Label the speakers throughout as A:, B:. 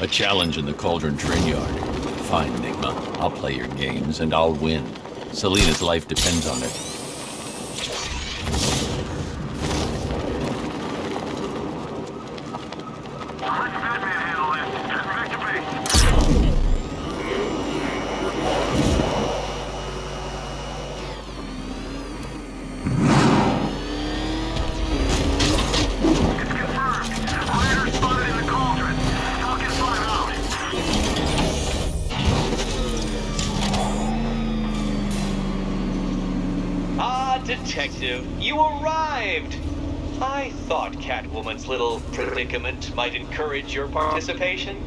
A: A challenge in the Cauldron Train Yard. Fine, Enigma. I'll play your games, and I'll win. Selina's life depends on it.
B: Detective, you arrived! I thought Catwoman's little predicament might encourage your participation.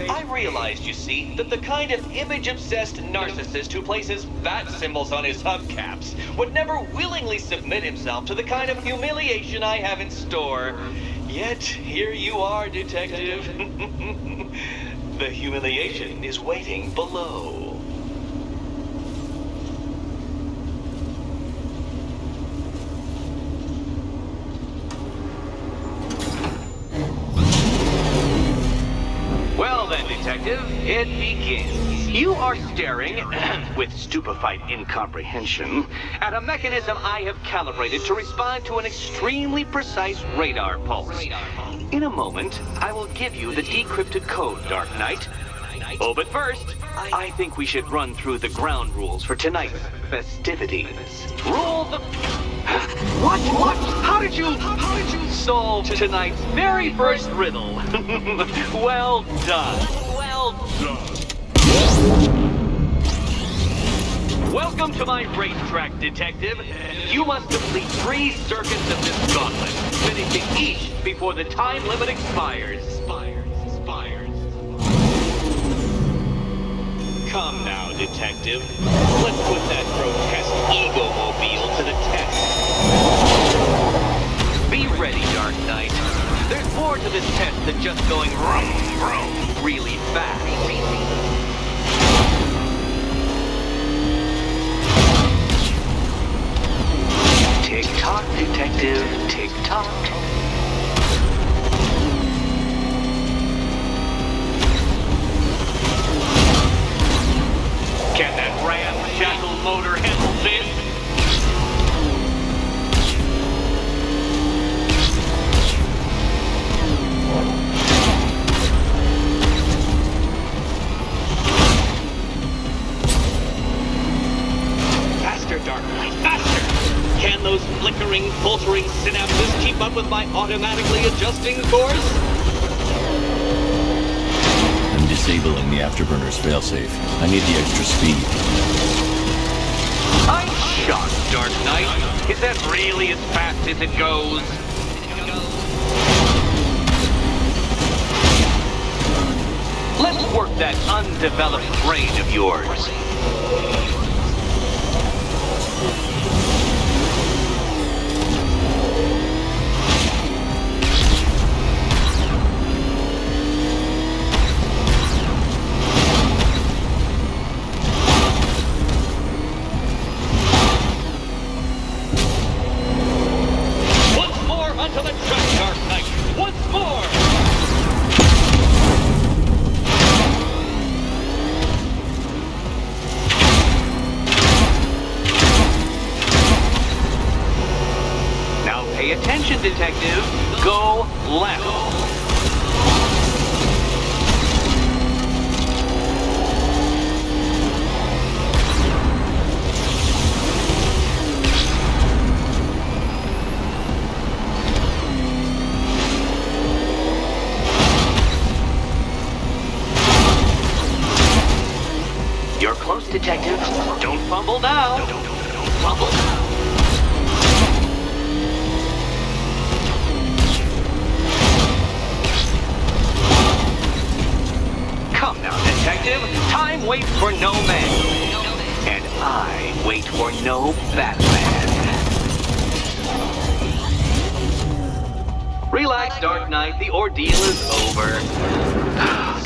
B: I realized, you see, that the kind of image-obsessed narcissist who places bat symbols on his hubcaps would never willingly submit himself to the kind of humiliation I have in store. Yet, here you are, Detective. The humiliation is waiting below. Detective, it begins. You are staring, with stupefied incomprehension, at a mechanism I have calibrated to respond to an extremely precise radar pulse. In a moment, I will give you the decrypted code, Dark Knight. Oh, but first, I think we should run through the ground rules for tonight's festivities. Rule the... What? How did you solve tonight's very first riddle? Well done. Welcome to my racetrack, Detective. You must complete 3 circuits of this gauntlet, finishing each before the time limit expires. Come now, Detective. Let's put that grotesque ego-mobile to the test. Be ready, Dark Knight. There's more to this test than just going vroom, vroom really fast. Tick-tock, Detective, tick-tock. Can that ramshackle motor handle this? Faster, Dark Knight, faster! Can those flickering, faltering synapses keep up with my automatically adjusting course?
A: I'm disabling the afterburner's failsafe. I need the extra speed.
B: I'm shocked, Dark Knight. Is that really as fast as it goes? Let's work that undeveloped brain of yours. Detective, go left. You're close, Detective. Don't fumble now. Don't fumble now. Come now, Detective. Time waits for no man. And I wait for no Batman. Relax, Dark Knight. The ordeal is over.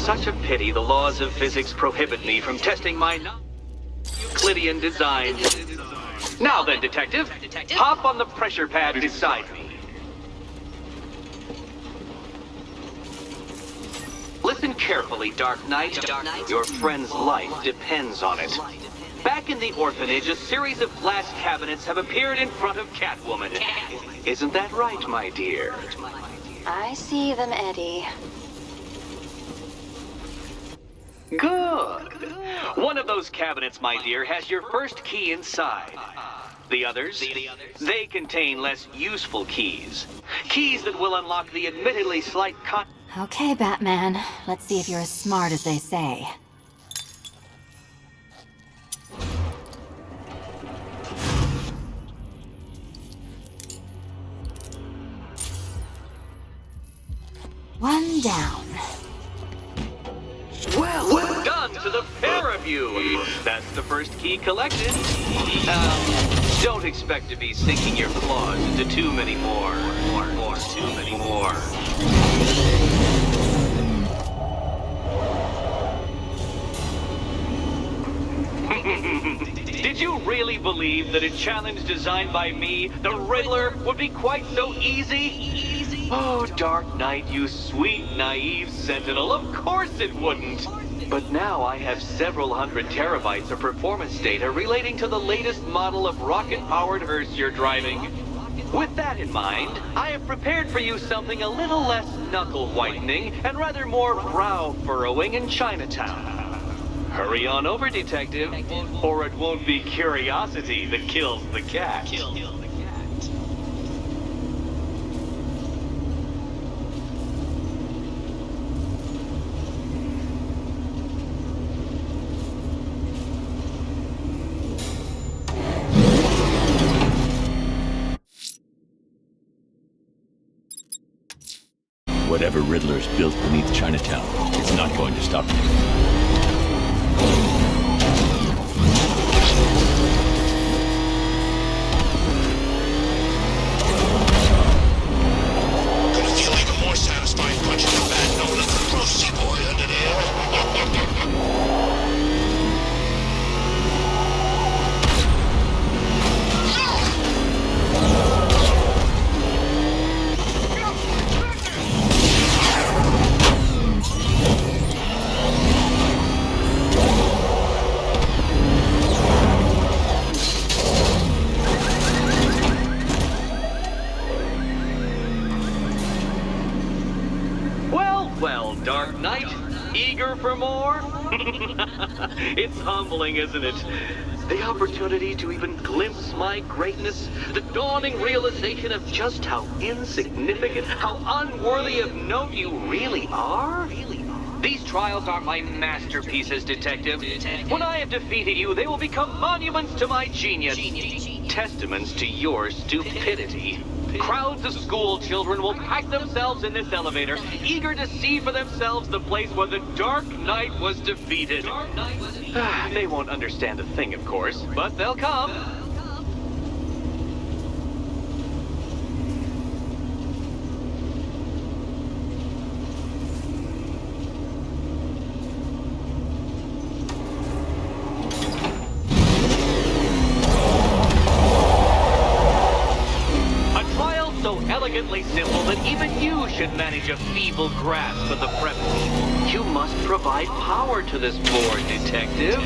B: Such a pity the laws of physics prohibit me from testing my non-Euclidean designs. Now then, Detective, hop on the pressure pad beside me. Listen carefully, Dark Knight. Your friend's life depends on it. Back in the orphanage, a series of glass cabinets have appeared in front of Catwoman. Isn't that right, my dear?
C: I see them, Eddie.
B: Good. One of those cabinets, my dear, has your first key inside. The others? They contain less useful keys. Keys that will unlock the admittedly slight
C: Okay, Batman. Let's see if you're as smart as they say. One down.
B: Well done to the pair of you. That's the first key collected. Don't expect to be sinking your claws into too many more. Too many more. Did you really believe that a challenge designed by me, the Riddler, would be quite so easy? Oh, Dark Knight, you sweet, naive sentinel, of course it wouldn't. But now I have several hundred terabytes of performance data relating to the latest model of rocket-powered hearse you're driving. With that in mind, I have prepared for you something a little less knuckle-whitening and rather more brow-furrowing in Chinatown. Hurry on over, detective, or it won't be curiosity that kills the cat.
A: Whatever Riddler's built beneath Chinatown, it's not going to stop him.
B: Dark Knight, eager for more? It's humbling, isn't it? The opportunity to even glimpse my greatness, the dawning realization of just how insignificant, how unworthy of note you really are? These trials are my masterpieces, detective. When I have defeated you, they will become monuments to my genius, testaments to your stupidity. Crowds of school children will pack themselves in this elevator, eager to see for themselves the place where the Dark Knight was defeated. They won't understand a thing, of course, but they'll come. Elegantly simple that even you should manage a feeble grasp of the premise. You must provide power to this board, detective.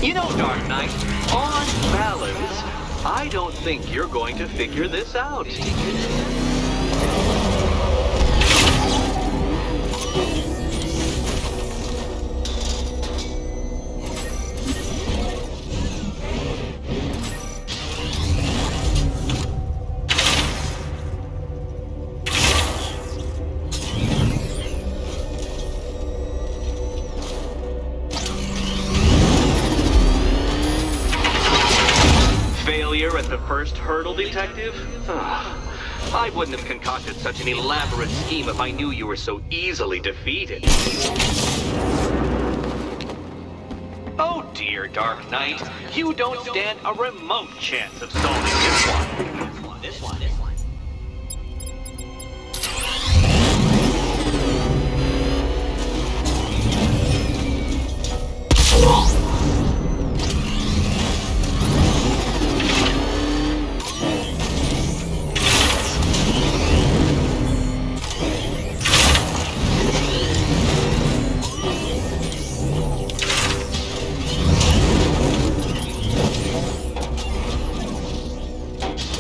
B: You know, Dark Knight, on balance, I don't think you're going to figure this out. At the first hurdle, detective? I wouldn't have concocted such an elaborate scheme if I knew you were so easily defeated. Oh dear, Dark Knight, you don't stand a remote chance of solving this one.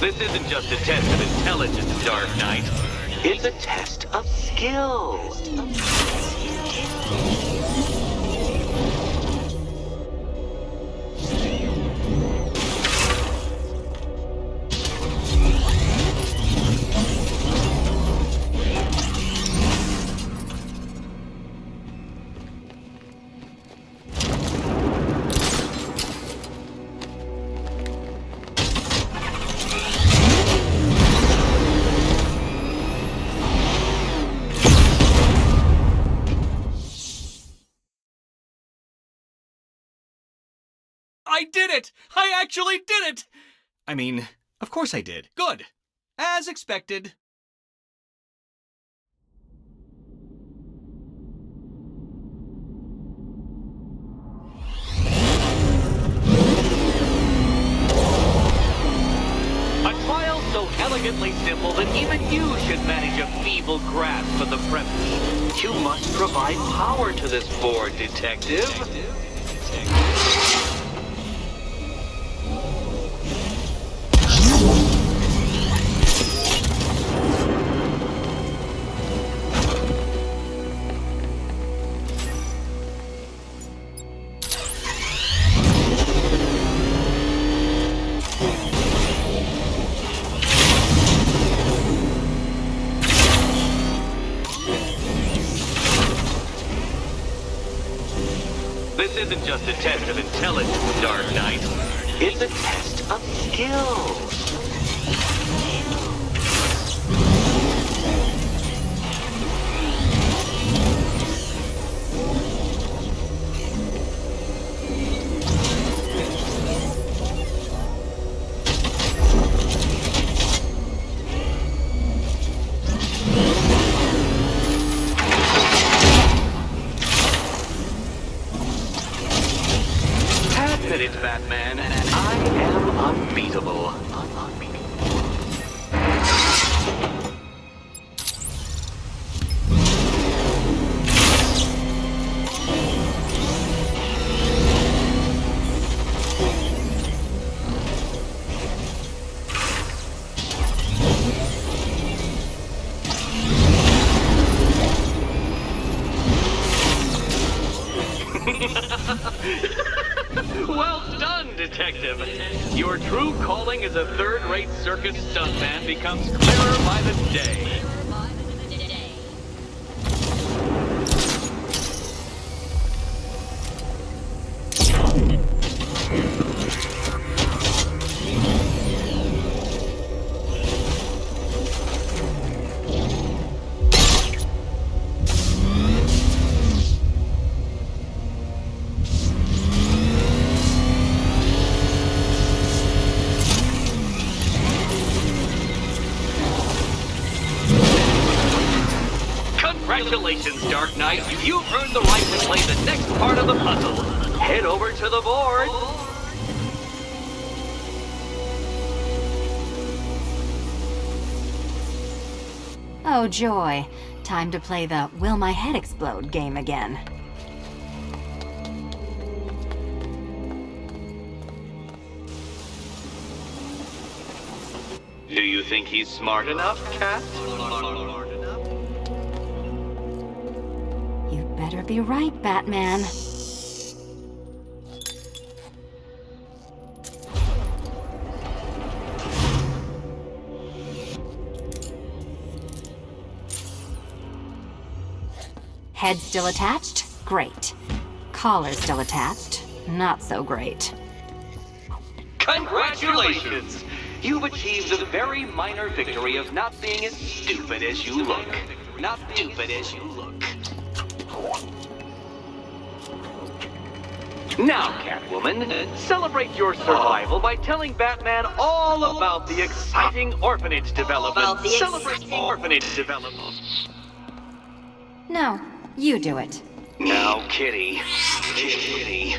B: This isn't just a test of intelligence, Dark Knight. It's a test of skill.
D: I did it! I actually did it! I mean, of course I did. Good. As expected.
B: A trial so elegantly simple that even you should manage a feeble grasp of the premise. You must provide power to this board, Detective. This isn't just a test of intelligence, Dark Knight. It's a test of skill. Admit it, Batman. I am unbeatable. Well done, Detective. Your true calling as a third-rate circus stuntman becomes clearer by the day. Congratulations, Dark Knight. You've earned the right to play the next part of the puzzle. Head over to the board.
C: Oh, joy. Time to play the Will My Head Explode game again.
B: Do you think he's smart enough, Cat?
C: You'd better be right, Batman. Head still attached? Great. Collar still attached? Not so great.
B: Congratulations! You've achieved the very minor victory of not being as stupid as you look. Not stupid as you look. Now, Catwoman, celebrate your survival by telling Batman all about the exciting orphanage development. Celebrate orphanage development.
C: No, you do it.
B: Now, Kitty. Kitty.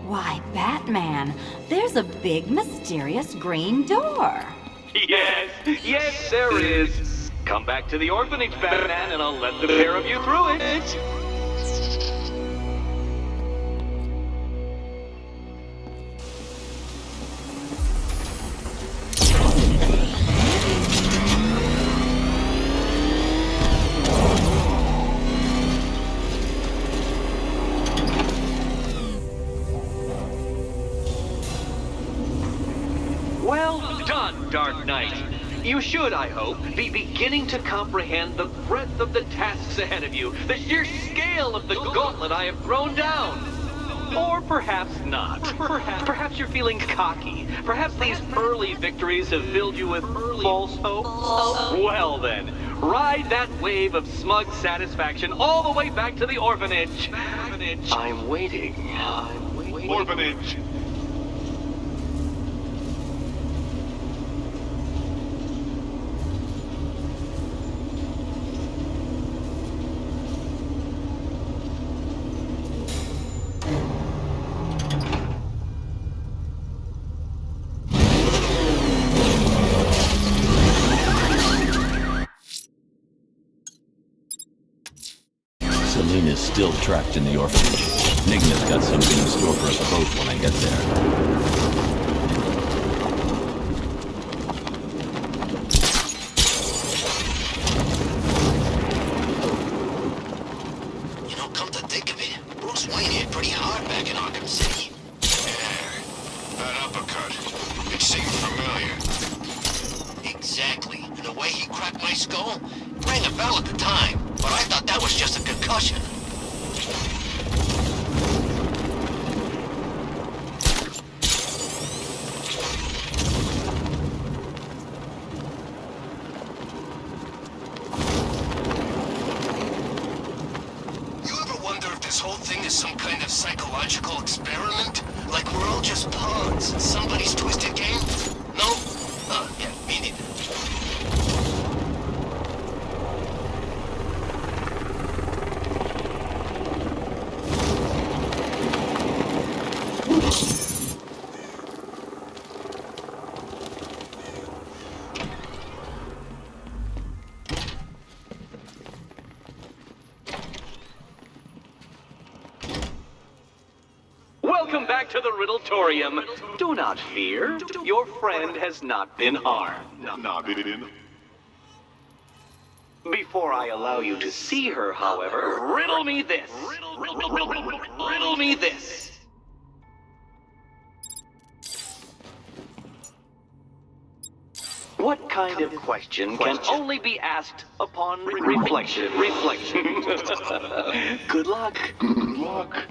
C: Why, Batman, there's a big, mysterious green door.
B: Yes, there is. Come back to the orphanage, Batman, and I'll let the pair of you through it. Well done, Dark Knight. You should, I hope, be beginning to comprehend the breadth of the tasks ahead of you, the sheer scale of the gauntlet I have thrown down. Or perhaps not. Perhaps you're feeling cocky. Perhaps these early victories have filled you with false hope. Well then, ride that wave of smug satisfaction all the way back to the orphanage. I'm waiting. Orphanage.
A: Selina's still trapped in the orphanage. Nigma's got something in store for us both when I get there.
E: You know, come to think of it, Bruce Wayne hit pretty hard back in Arkham City. Yeah, that uppercut. It seemed familiar. Exactly. And the way he cracked my skull rang a bell at the time, but I thought that was just a concussion. You ever wonder if this whole thing is some kind of psychological experiment? Like we're all just pawns in somebody's twisted game? No? Yeah, me neither.
B: Welcome back to the Riddletorium. Do not fear. Your friend has not been harmed. Before I allow you to see her, however, riddle me this. Riddle me this. What kind of question can only be asked upon reflection? Good luck. Good luck.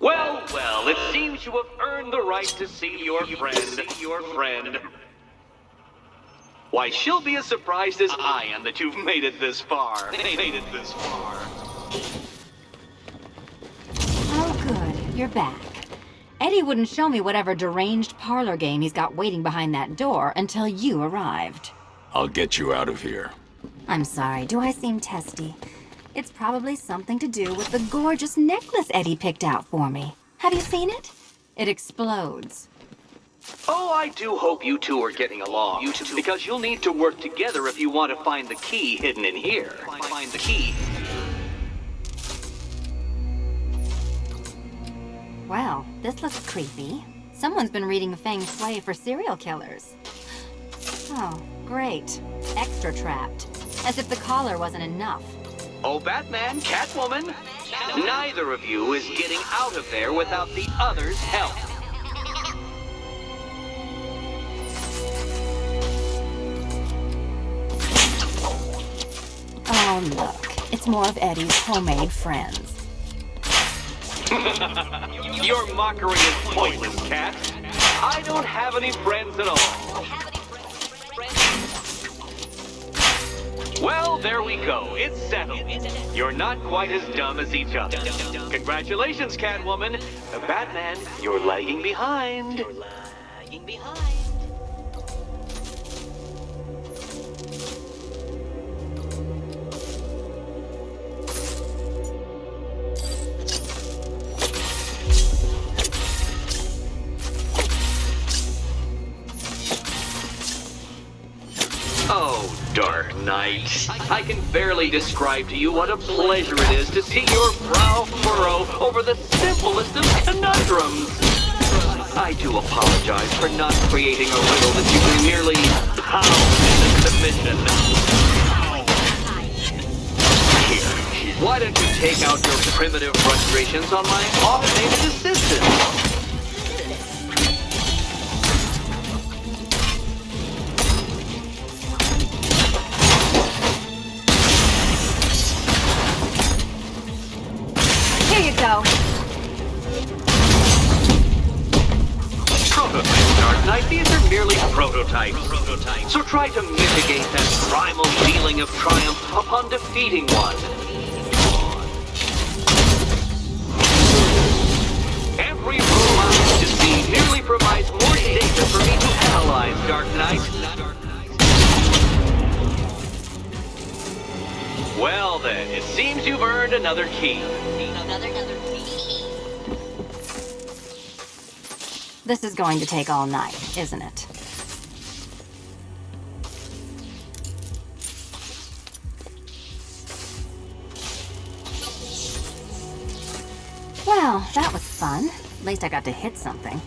B: Well, it seems you have earned the right to see your friend. Why, she'll be as surprised as I am that you've made it this far.
C: Oh, good. You're back. Eddie wouldn't show me whatever deranged parlor game he's got waiting behind that door until you arrived.
A: I'll get you out of here.
C: I'm sorry. Do I seem testy? It's probably something to do with the gorgeous necklace Eddie picked out for me. Have you seen it? It explodes.
B: Oh, I do hope you two are getting along. Because you'll need to work together if you want to find the key hidden in here. Find the key.
C: Well, this looks creepy. Someone's been reading Feng Shui for serial killers. Oh, great. Extra trapped. As if the collar wasn't enough.
B: Oh, Batman, Catwoman, neither of you is getting out of there without the other's help.
C: Oh, look. It's more of Eddie's homemade friends.
B: Your mockery is pointless, Cat. I don't have any friends at all. Well, there we go. It's settled. You're not quite as dumb as each other. Congratulations, Catwoman. Batman, you're lagging behind. Oh, Dark Knight. I can barely describe to you what a pleasure it is to see your brow furrow over the simplest of conundrums. I do apologize for not creating a riddle that you can merely pound into submission. Here, why don't you take out your primitive frustrations on my automated assistant?
C: Go.
B: Prototypes, Dark Knight. These are merely prototypes. So try to mitigate that primal feeling of triumph upon defeating one. Every room I to see merely provides more data for me to analyze, Dark Knight. Well then, it seems you've earned another key.
C: This is going to take all night, isn't it? Well, that was fun. At least I got to hit something.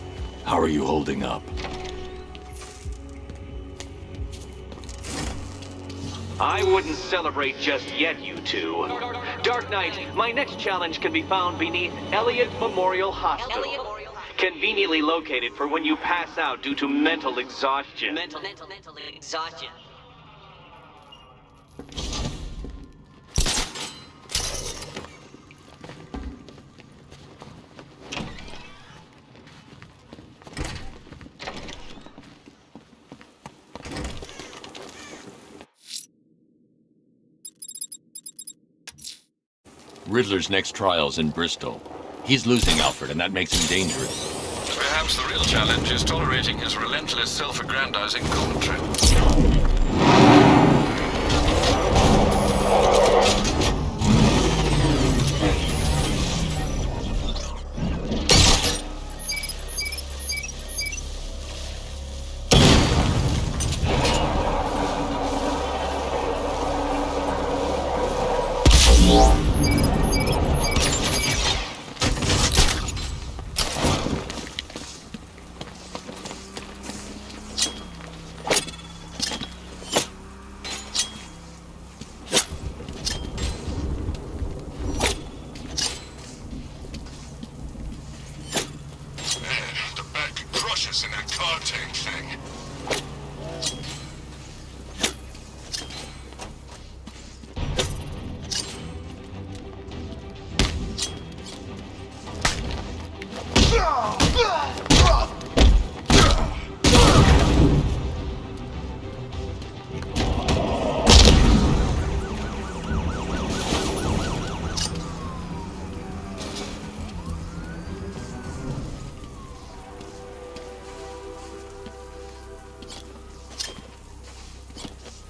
A: How are you holding up?
B: I wouldn't celebrate just yet, you two. Dark Knight, my next challenge can be found beneath Elliott Memorial Hospital. Conveniently located for when you pass out due to mental exhaustion. Mental exhaustion.
A: Riddler's next trial's in Bristol. He's losing Alfred, and that makes him dangerous.
F: Perhaps the real challenge is tolerating his relentless self-aggrandizing commentary.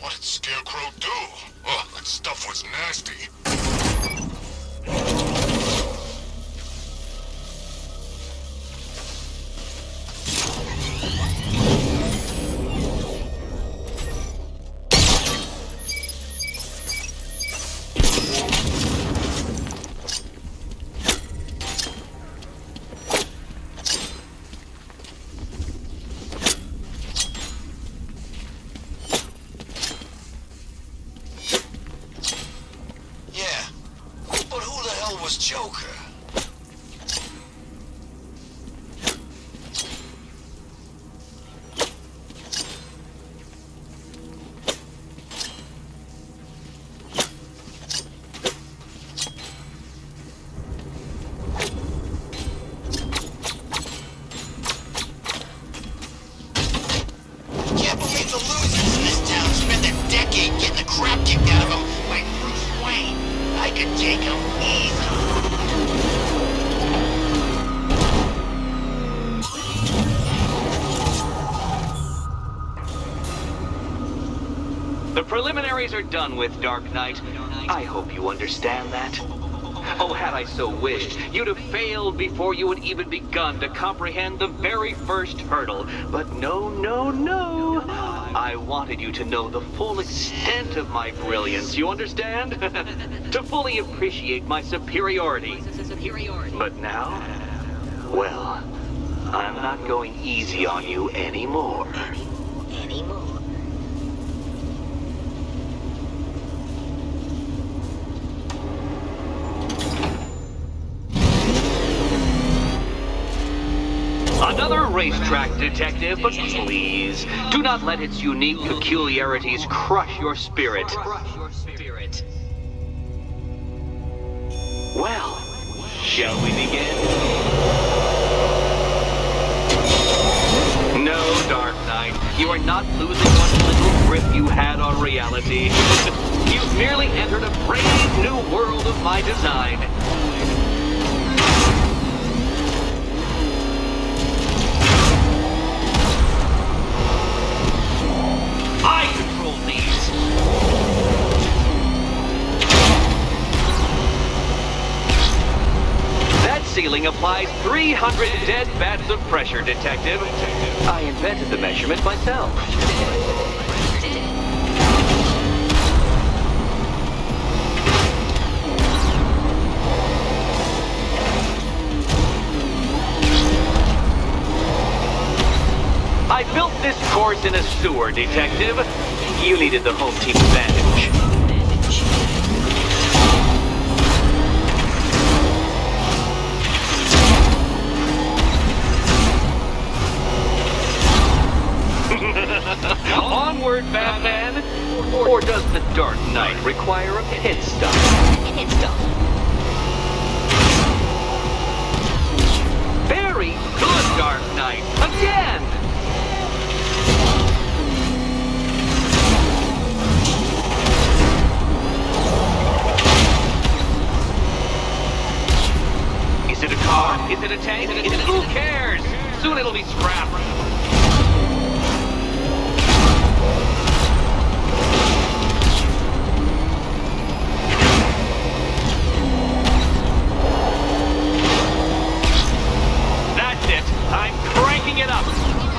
E: What did Scarecrow do? Oh, let's stuff was nasty. Joker. Can't believe the losers in this town spent a decade getting the crap kicked out of them by Bruce Wayne. I could take them easy.
B: The preliminaries are done with, Dark Knight. I hope you understand that. Oh, had I so wished, you'd have failed before you had even begun to comprehend the very first hurdle. But no, no, no. I wanted you to know the full extent of my brilliance, you understand? To fully appreciate my superiority. But now, well, I'm not going easy on you anymore. Another racetrack detective, but please, do not let its unique peculiarities crush your spirit. Well, shall we begin? No, Dark Knight, you are not losing what little grip you had on reality. You've merely entered a brave new world of my design. I control these. That ceiling applies 300 dead bats of pressure, Detective. I invented the measurement myself. I built this course in a sewer, Detective. You needed the home team advantage. Onward, Batman! Or does the Dark Knight require a pit stop? Very good, Dark Knight! Again! Is it a car? Is it a tank? Who cares? Soon it'll be scrapped. That's it. I'm cranking it up.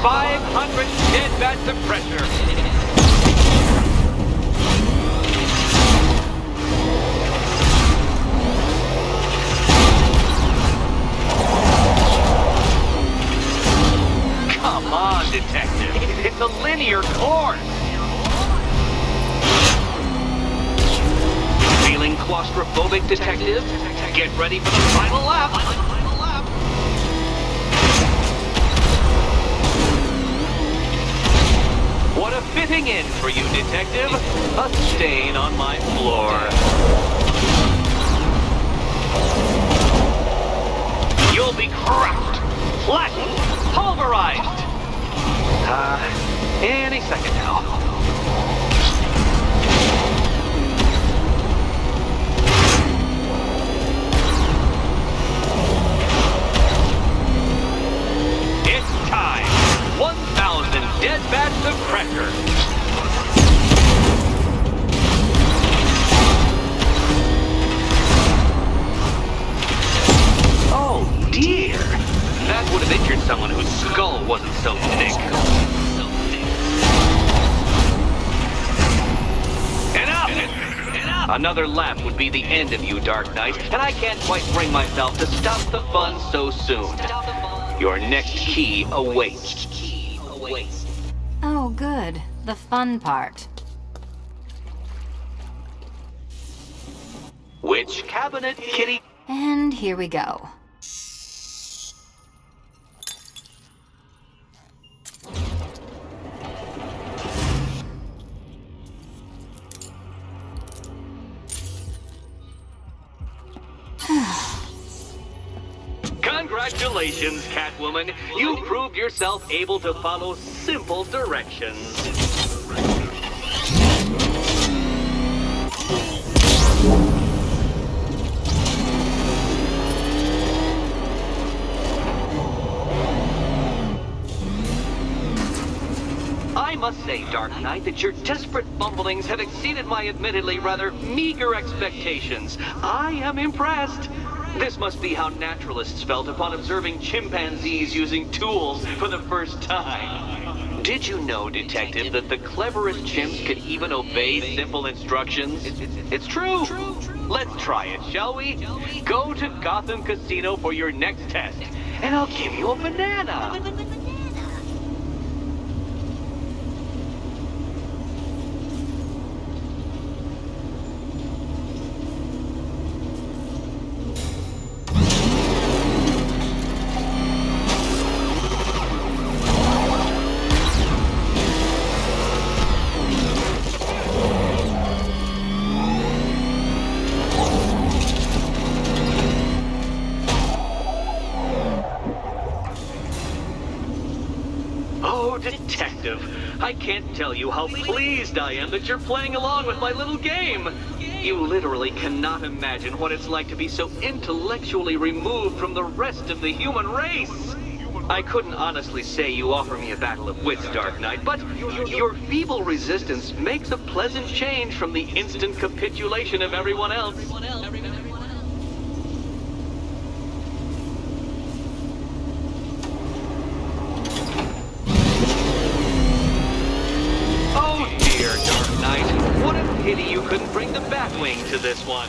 B: 500 dead bats of pressure. Come on, Detective. It's a linear course. Feeling claustrophobic, Detective? Get ready for the final lap. What a fitting end for you, Detective. A stain on my floor. You'll be crushed, flattened, pulverized. Any second now. It's time. 1,000 dead bats of pressure. someone whose skull wasn't so thick. Enough! Another lap would be the end of you, Dark Knight, and I can't quite bring myself to stop the fun so soon. Your next key awaits.
C: Oh, good. The fun part.
B: Which cabinet, kitty?
C: And here we go.
B: Congratulations, Catwoman. You proved yourself able to follow simple directions. I must say, Dark Knight, that your desperate fumblings have exceeded my admittedly rather meager expectations. I am impressed. This must be how naturalists felt upon observing chimpanzees using tools for the first time. Did you know, Detective, that the cleverest chimps could even obey simple instructions? It's true. Let's try it, shall we? Go to Gotham Casino for your next test, and I'll give you a banana. I can't tell you how pleased I am that you're playing along with my little game. You literally cannot imagine what it's like to be so intellectually removed from the rest of the human race. I couldn't honestly say you offer me a battle of wits, Dark Knight, but your feeble resistance makes a pleasant change from the instant capitulation of everyone else. Pity you couldn't bring the Batwing to this one.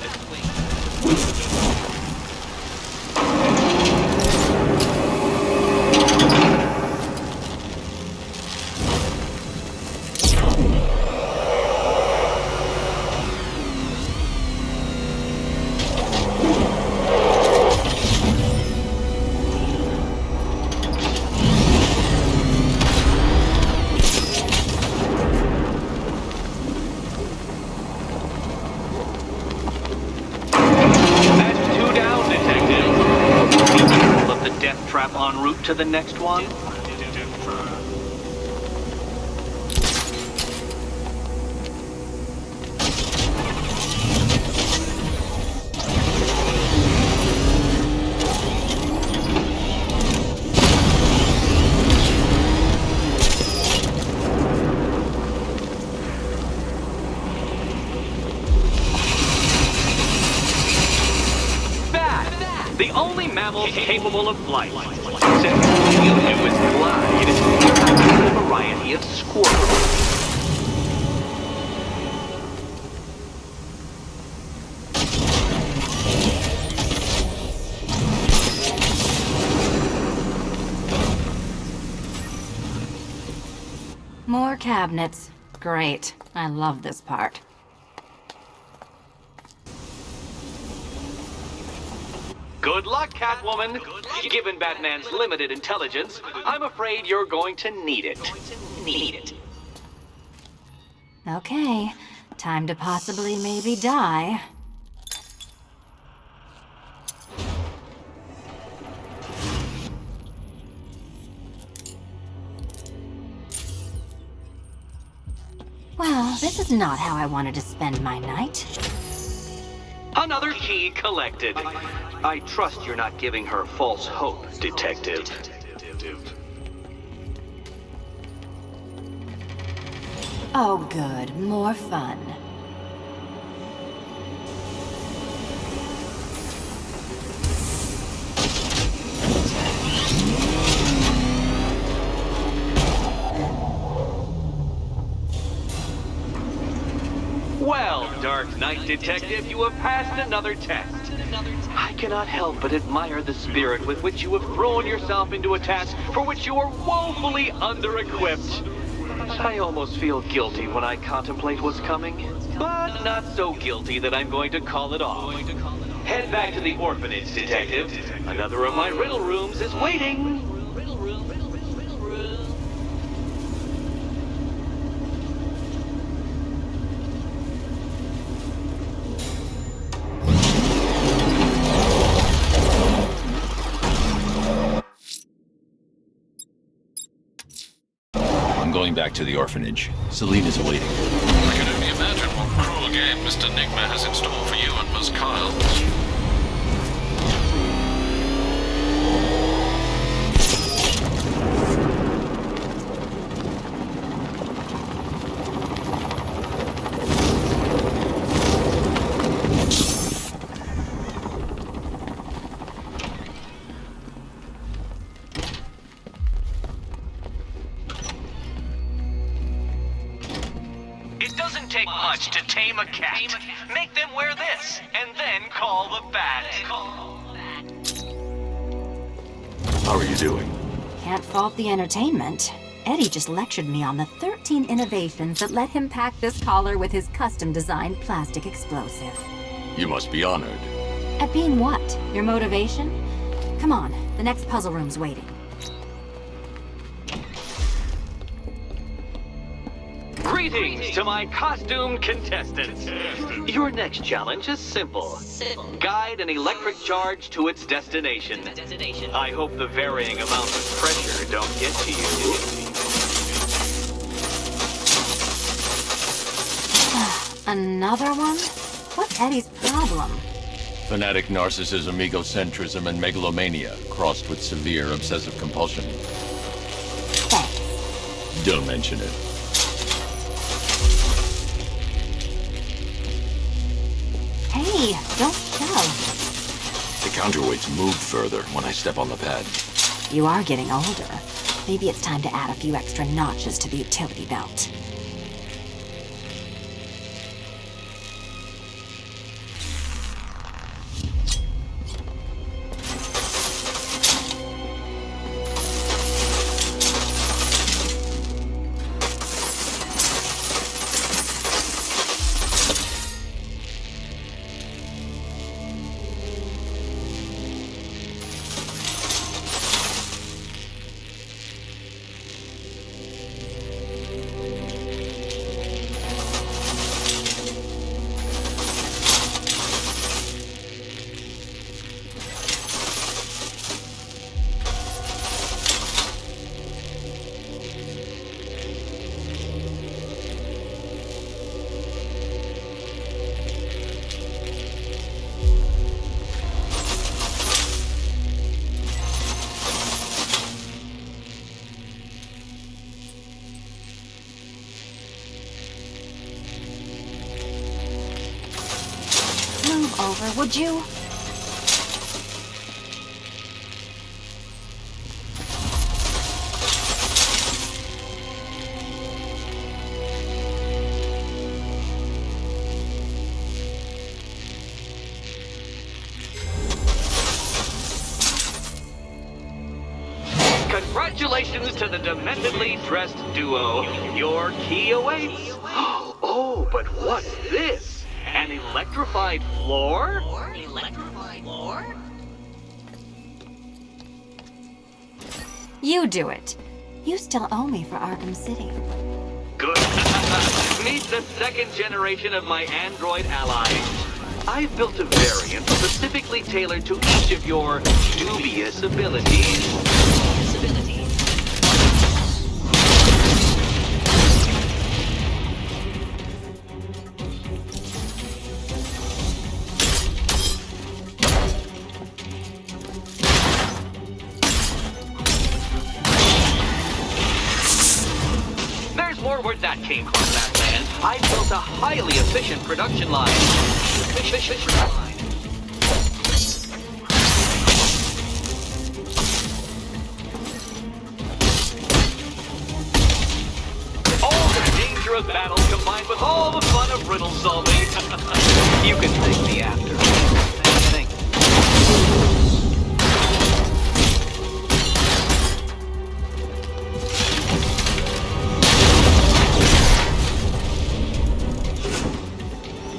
B: En route to the next one? Bat! The only mammal capable of flight. Since all you do is glide, you're not a variety of squirrels.
C: More cabinets. Great. I love this part.
B: Good luck, Catwoman. Given Batman's limited intelligence, I'm afraid you're going to need it.
C: Okay. Time to possibly maybe die. Well, this is not how I wanted to spend my night.
B: Another key collected. I trust you're not giving her false hope, Detective.
C: Oh, good. More fun.
B: Dark Knight detective, you have passed another test. I cannot help but admire the spirit with which you have thrown yourself into a task for which you are woefully under-equipped. I almost feel guilty when I contemplate what's coming, but not so guilty that I'm going to call it off. Head back to the orphanage, detective. Another of my riddle rooms is waiting.
A: I'm going back to the orphanage. Selena's waiting.
F: I can only imagine what cruel game Mr. Nigma has in store for you and Ms. Kyle.
B: It doesn't take much to tame a cat. Make them wear this, and then call the bat.
A: How are you doing?
C: Can't fault the entertainment. Eddie just lectured me on the 13 innovations that let him pack this collar with his custom-designed plastic explosive.
A: You must be honored.
C: At being what? Your motivation? Come on, the next puzzle room's waiting.
B: Greetings to my costume contestants. Your next challenge is simple. Guide an electric charge to its destination. I hope the varying amounts of pressure don't get to you.
C: Another one? What's Eddie's problem?
A: Fanatic narcissism, egocentrism, and megalomania, crossed with severe obsessive compulsion.
C: Thanks.
A: Don't mention it.
C: Hey, don't shove.
A: The counterweights move further when I step on the pad.
C: You are getting older. Maybe it's time to add a few extra notches to the utility belt. Over, would you?
B: Congratulations to the dementedly dressed duo. Your key awaits. Oh, but what's this? An electrified floor?
C: You do it. You still owe me for Arkham City.
B: Good. Meet the second generation of my android allies. I've built a variant specifically tailored to each of your dubious abilities. Where'd that came from, Batman? I built a highly efficient production line. All the adventure of battle combined with all the fun of riddle solving. You can thank me after. Thank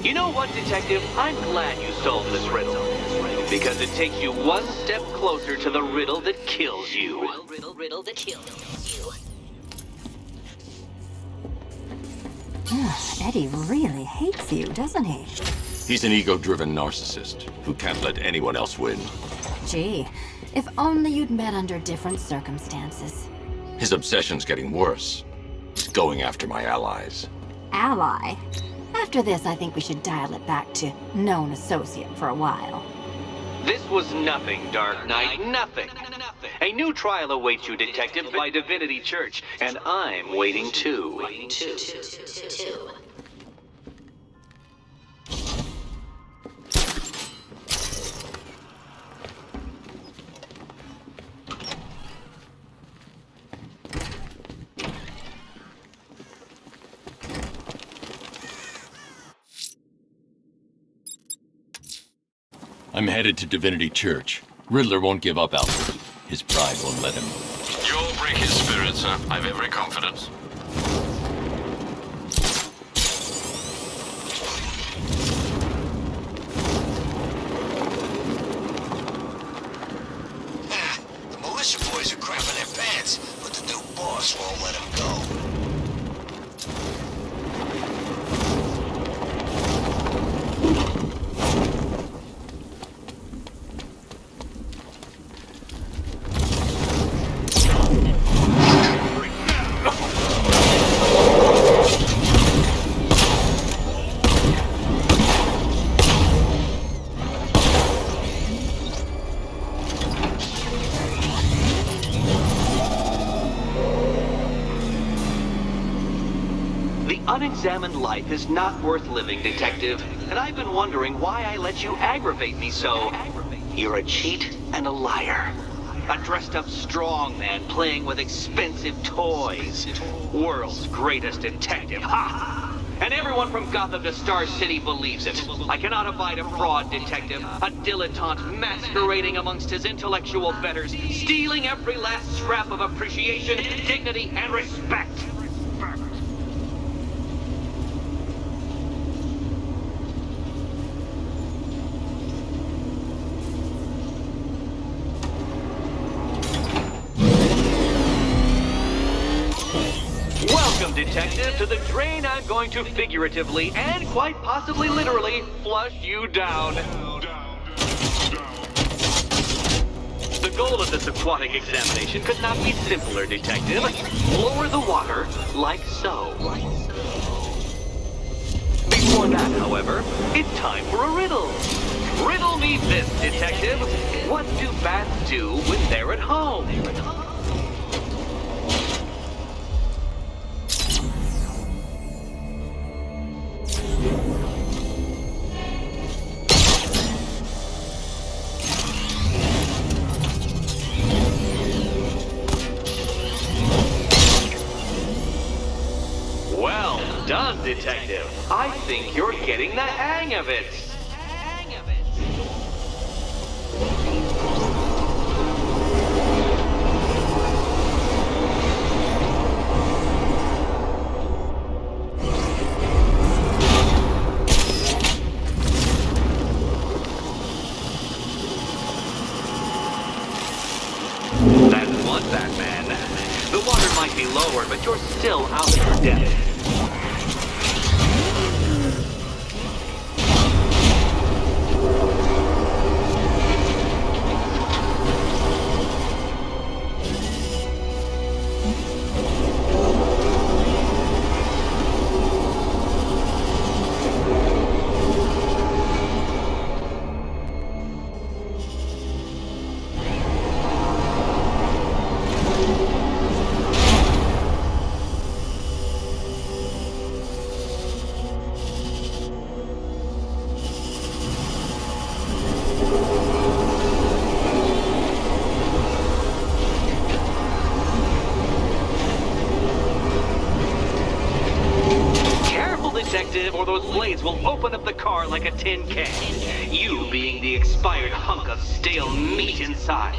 B: you. You know what, Detective? I'm glad you solved this riddle. Because it takes you one step closer to the riddle that kills you.
G: Riddle that kills you.
C: Eddie really hates you, doesn't he?
A: He's an ego-driven narcissist who can't let anyone else win.
C: Gee, if only you'd met under different circumstances.
A: His obsession's getting worse. He's going after my allies.
C: Ally? After this, I think we should dial it back to known associate for a while.
B: This was nothing, Dark Knight, nothing. A new trial awaits you, Detective, by Divinity Church, and I'm waiting too.
A: I'm headed to Divinity Church. Riddler won't give up, Alfred. His pride won't let him.
F: You'll break his spirit, sir. I've every confidence.
E: The militia boys are crapping their pants, but the new boss won't let them go.
B: Unexamined life is not worth living, Detective. And I've been wondering why I let you aggravate me so. You're a cheat and a liar. A dressed-up strongman playing with expensive toys. World's greatest detective, ha! And everyone from Gotham to Star City believes it. I cannot abide a fraud, Detective. A dilettante masquerading amongst his intellectual betters, stealing every last scrap of appreciation, dignity, and respect. Detective, to the drain I'm going to figuratively and quite possibly literally flush you down. The goal of this aquatic examination could not be simpler, Detective. Lower the water like so. Before that, however, it's time for a riddle. Riddle me this, Detective. What do bats do when they're at home? Well done, Detective. I think you're getting the hang of it. That's one, Batman. The water might be lower, but you're still out of your depth. detective, or those blades will open up the car like a tin can. You being the expired hunk of stale meat inside.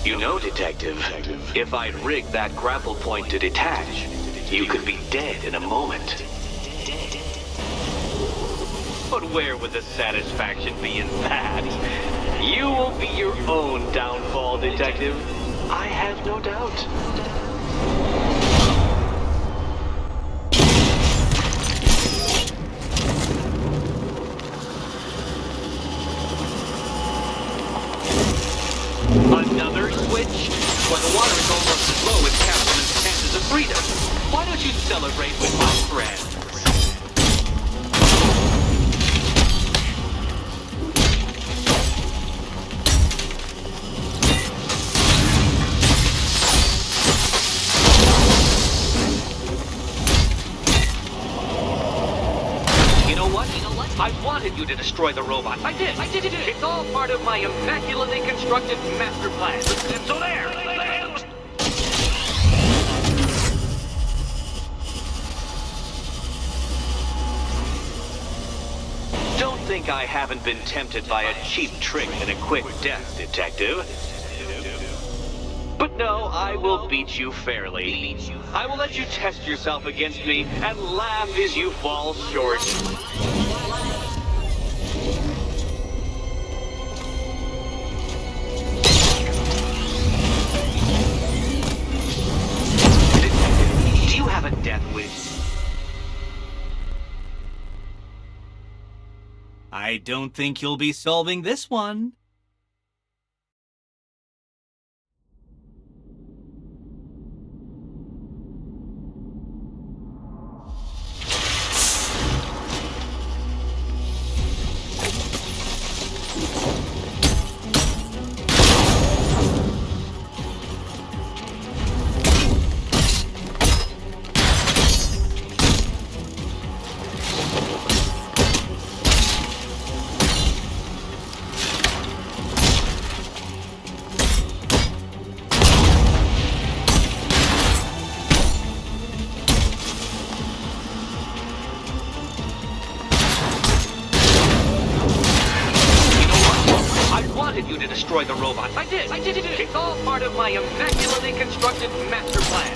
B: You know, Detective, if I'd rigged that grapple point to detach, you could be dead in a moment. But where would the satisfaction be in that? You will be your own downfall, Detective. I have no doubt. Another switch? Well, the water is almost as low as Catwoman's chances of freedom. Why don't you celebrate with my friends? You know what? I wanted you to destroy the robot. I did. It's all part of my immaculately constructed master plan. So there! Don't think I haven't been tempted by a cheap trick and a quick death, Detective. But no, I will beat you fairly. I will let you test yourself against me and laugh as you fall short. Detective, do you have a death wish?
D: I don't think you'll be solving this one.
B: You to destroy the robot. I did. It's all part of my immaculately constructed master plan.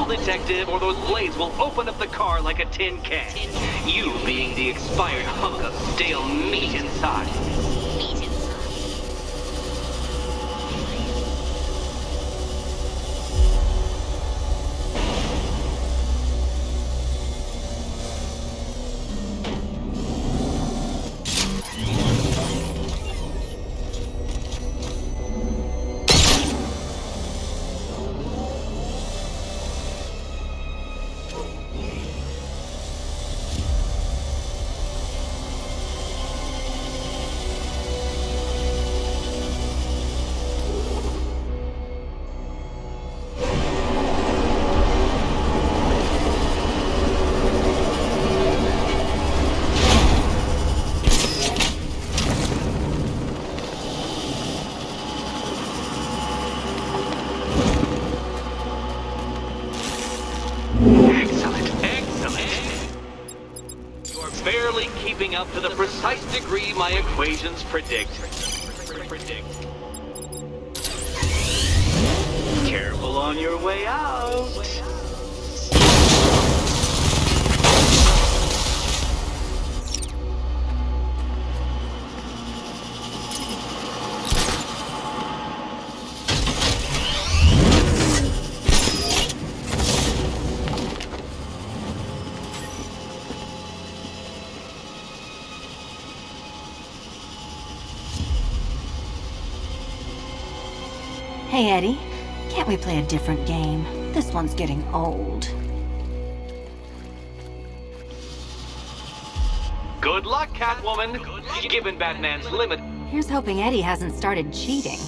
B: Detective, or those blades will open up the car like a tin can. You being the expired hunk of stale meat inside. precise degree my equations predict. Careful on your way out.
C: Hey, Eddie. Can't we play a different game? This one's getting old.
B: Good luck, Catwoman. Given Batman's limit.
C: Here's hoping Eddie hasn't started cheating.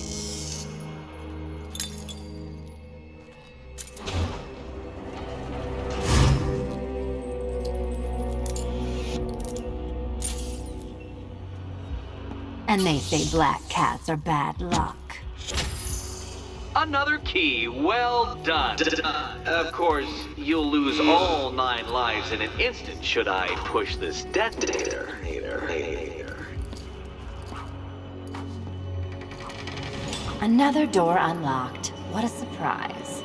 C: And they say black cats are bad luck.
B: Another key. Well done. Of course, you'll lose all 9 lives in an instant should I push this detonator.
C: Another door unlocked. What a surprise.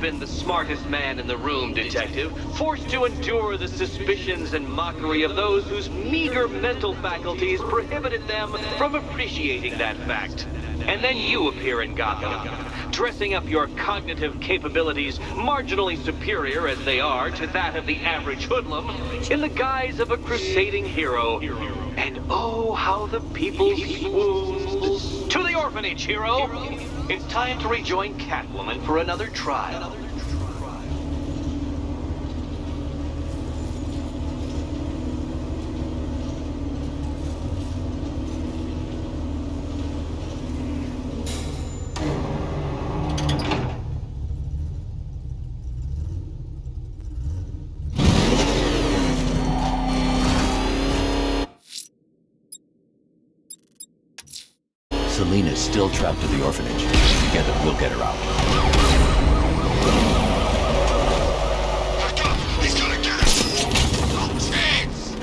B: Been the smartest man in the room, Detective, forced to endure the suspicions and mockery of those whose meager mental faculties prohibited them from appreciating that fact. And then you appear in Gotham, dressing up your cognitive capabilities marginally superior as they are to that of the average hoodlum, in the guise of a crusading hero. And oh, how the people swooned. To the orphanage, hero! It's time to rejoin Catwoman for another trial.
A: Selina's still trapped in the orphanage. Together, we'll get her out.
E: He's gonna get us! No chance!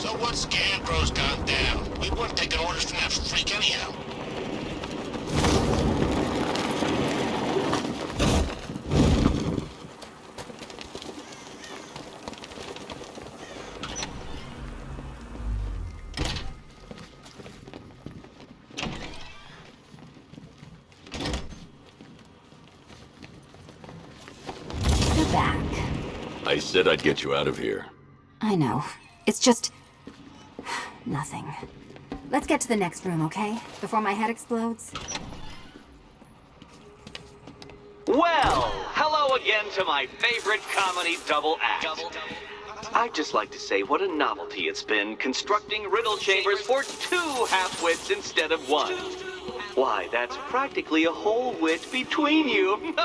E: So once Scarecrow's gone down, we weren't taking orders from that freak anyhow.
C: Back.
A: I said I'd get you out of here.
C: I know. It's just... nothing. Let's get to the next room, okay? Before my head explodes.
B: Well, hello again to my favorite comedy double act. I'd just like to say what a novelty it's been constructing riddle chambers for 2 half-wits instead of 1. Why, that's practically a whole wit between you.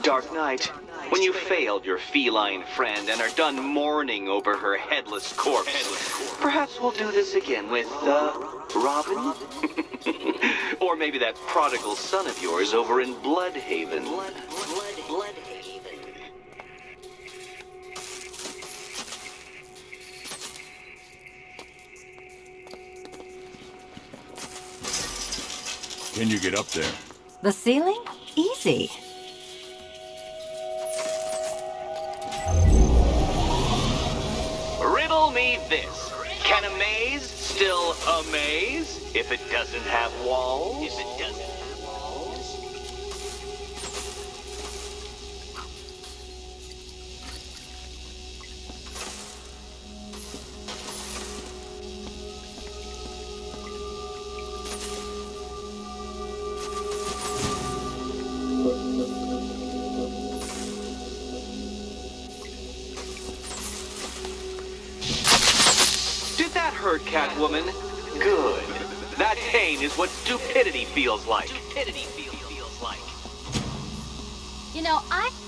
B: Dark Knight, when you failed your feline friend and are done mourning over her headless corpse, perhaps we'll do this again with, Robin? Or maybe that prodigal son of yours over in Bloodhaven.
A: Can you get up there?
C: The ceiling? Easy.
B: Riddle me this. Can a maze still amaze if it doesn't have walls? hurt, Catwoman? Good. That pain is what stupidity feels like.
C: You know,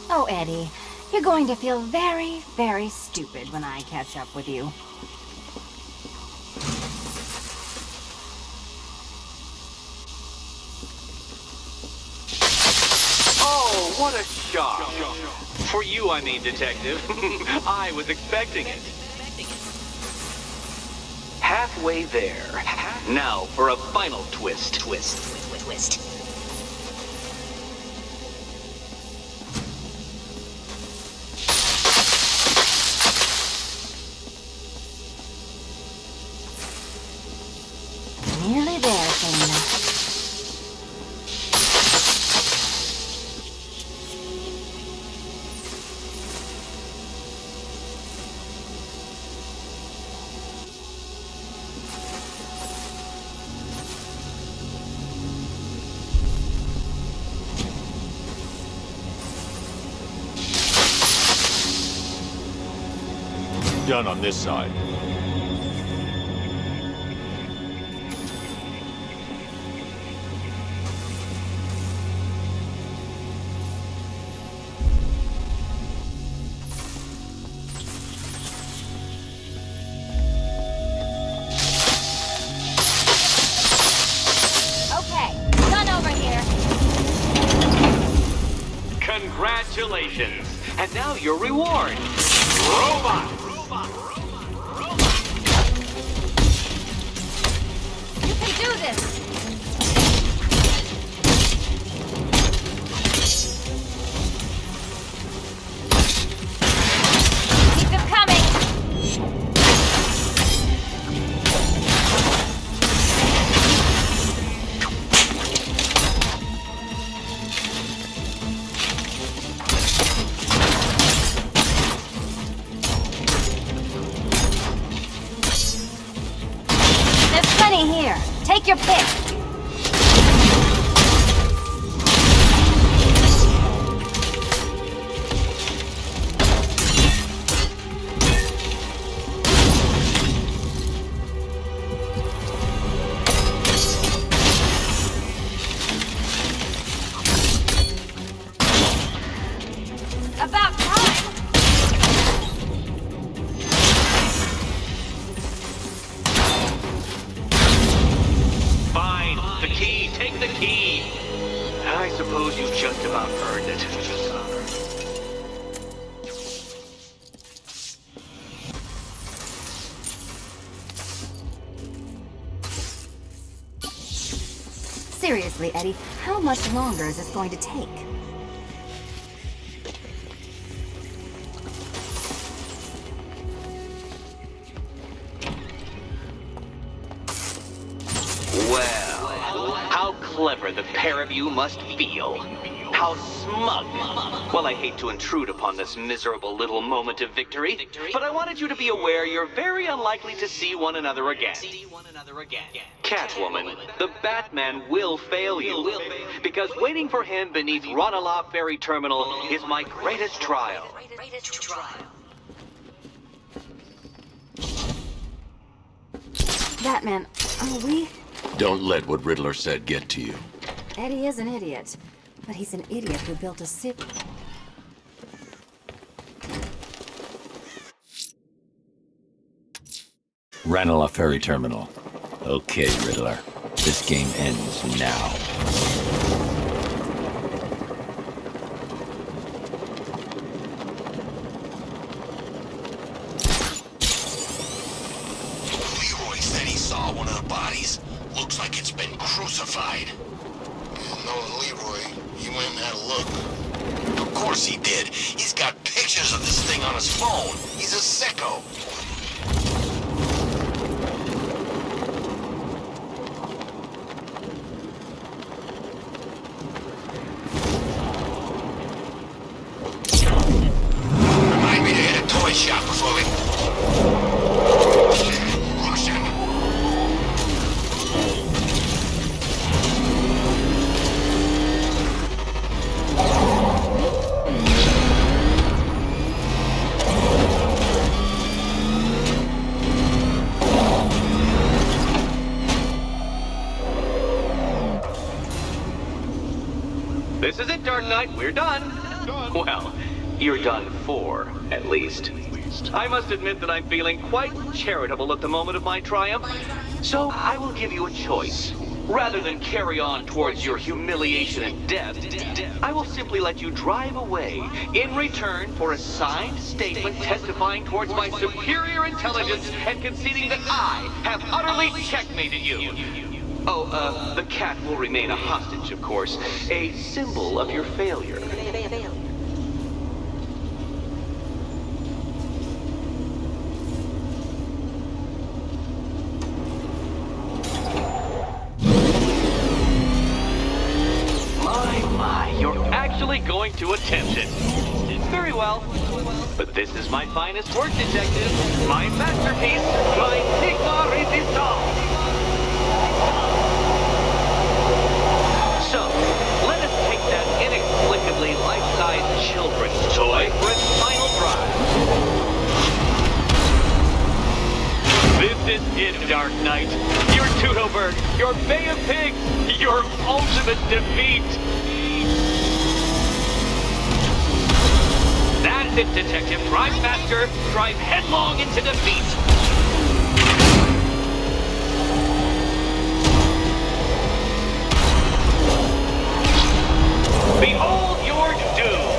C: Oh, Eddie, you're going to feel very, very stupid when I catch up with you.
B: Oh, what a shock. For you, I mean, Detective. I was expecting it. Halfway there. Now for a final twist.
C: Nearly there, Selina.
A: Done on this side.
C: Okay, done over here.
B: Congratulations. And now your reward. Robot.
C: You can do this! Keep them coming! There's plenty here. Take your pick. About time.
B: Fine. The key. Take the key. I suppose you just about earned it.
C: Seriously, Eddie, how much longer is this going to take?
B: Well, how clever the pair of you must feel. How smug. Well, I hate to intrude upon this miserable little moment of victory, but I wanted you to be aware you're very unlikely to see one another again. Catwoman, the Batman will fail you, because waiting for him beneath Ranelagh Ferry Terminal is my greatest trial.
C: Batman, are we?
A: Don't let what Riddler said get to you.
C: Eddie is an idiot, but he's an idiot who built a city.
A: Ranelagh Ferry Terminal. Okay, Riddler. This game ends now.
E: Leroy said he saw one of the bodies. Looks like it's been crucified. Knowing Leroy, he went and had a look. Of course he did. He's got pictures of this thing on his phone. He's a sicko. Remind me to hit a toy shop before we... Russian.
B: is it, Dark Knight. We're done. Well, you're done for, at least. I must admit that I'm feeling quite charitable at the moment of my triumph. So I will give you a choice. Rather than carry on towards your humiliation and death, I will simply let you drive away in return for a signed statement testifying towards my superior intelligence and conceding that I have utterly checkmated you. Oh, the cat will remain a hostage, of course, a symbol of your failure. Actually going to attempt it. Very well. But this is my finest work, detective. My masterpiece, my Sigma Resistance. So, let us take that inexplicably life-size children's toy for its final drive. This is it, Dark Knight. Your Tudoberg, your Bay of Pigs, your ultimate defeat. That's it, Detective. Drive faster. Drive headlong into defeat. Behold your doom.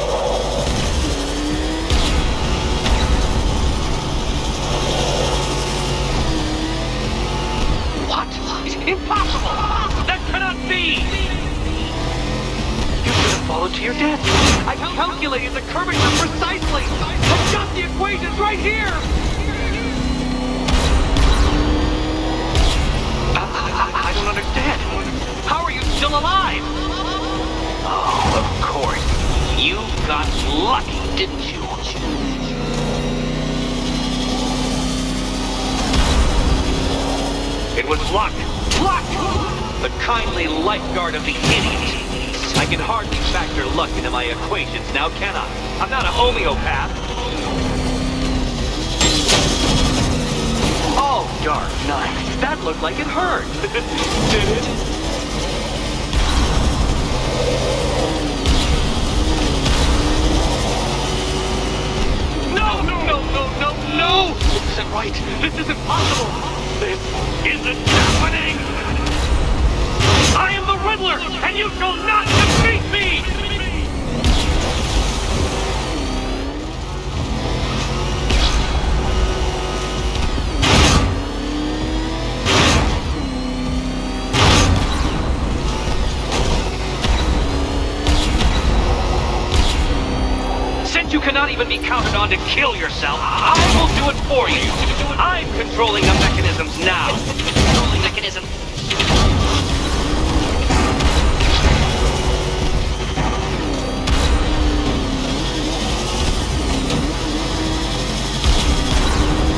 B: What? Impossible! That cannot be! You should have followed to your death. I calculated the curvature precisely. I've got the equations right here. I don't understand. How are you still alive? Oh, of course. You got lucky, didn't you? It was luck. Luck! The kindly lifeguard of the idiot. I can hardly factor luck into my equations now, can I? I'm not a homeopath. Oh, Dark Knight. That looked like it hurt. Did it? No! This isn't right. This isn't possible. This isn't happening. I am the Riddler, and you shall not defeat me! Since you cannot even be counted on to kill yourself, I will do it for you. I'm controlling the mechanisms now. Controlling mechanism.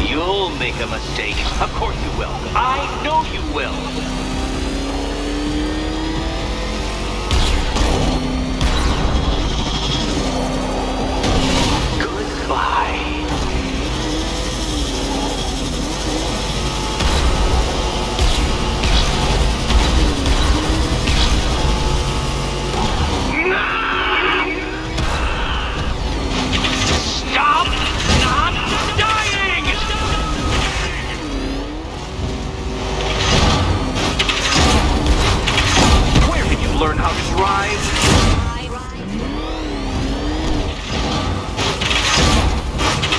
B: You'll make a mistake. Of course you will. I know you will. Goodbye. Stop not dying! Where did you learn how to drive?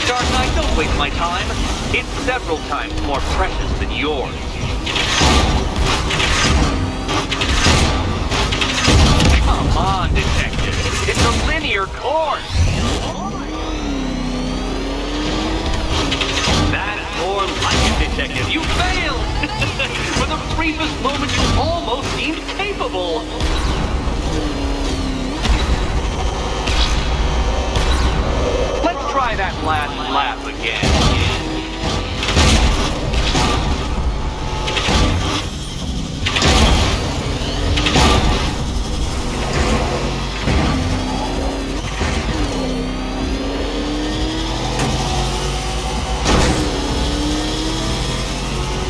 B: Dark Knight, don't waste my time. It's several times more precious than yours. Come on, Detective. It's a linear course. That's more like it, Detective. You failed! For the briefest moment, you almost seemed capable. Let's try that last lap again.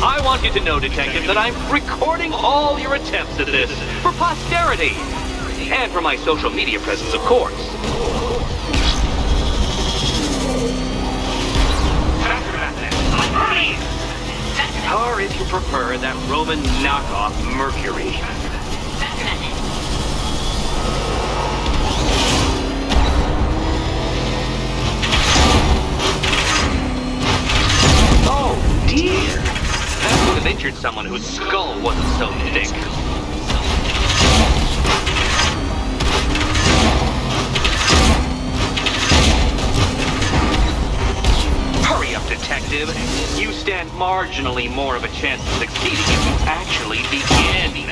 B: I want you to know, Detective, that I'm recording all your attempts at this for posterity. and for my social media presence, of course. Or if you prefer, that Roman knockoff Mercury. Oh, dear. That would have injured someone whose skull wasn't so thick. Hurry up, detective. You stand marginally more of a chance of succeeding if you actually begin.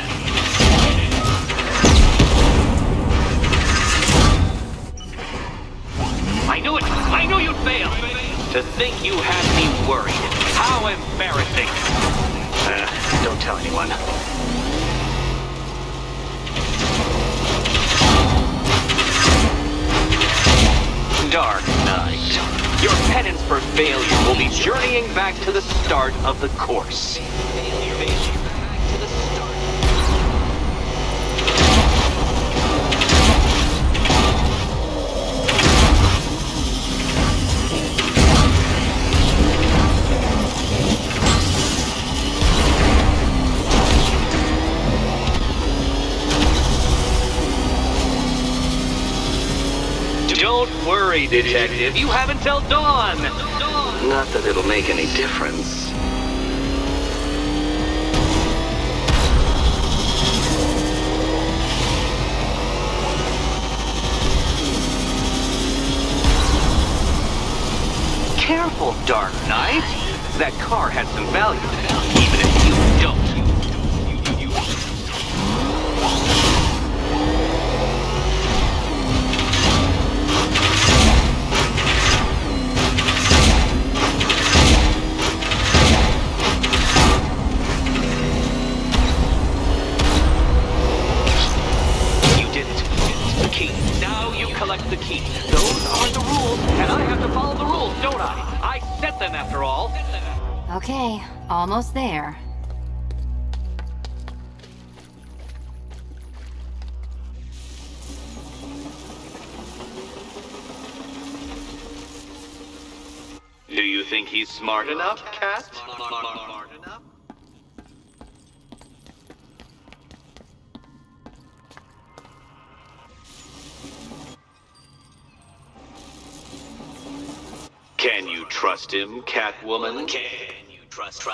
B: I knew it! I knew you'd fail! To think you had me worried. How embarrassing. Don't tell anyone. Dark Knight. Your penance for failure will be journeying back to the start of the course. Don't worry, detective. You have until dawn. Not that it'll make any difference. Careful, Dark Knight. That car has some value, even if you don't. The key. Those aren't the rules, and I have to follow the rules, don't I? I set them after all.
C: Okay, almost there.
B: Do you think he's smart enough, Cat? Smart enough? Can you trust him, Catwoman? Can you trust?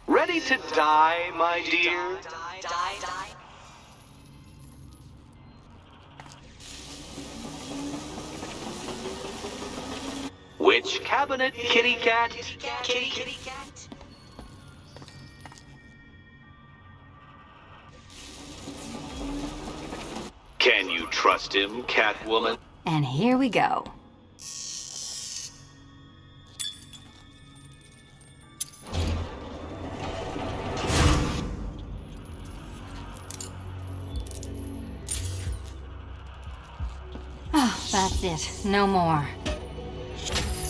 B: Ready to die, my dear? Die. Which cabinet, kitty cat? Kitty cat? Can you trust him, Catwoman?
C: And here we go. Oh, that's it. No more.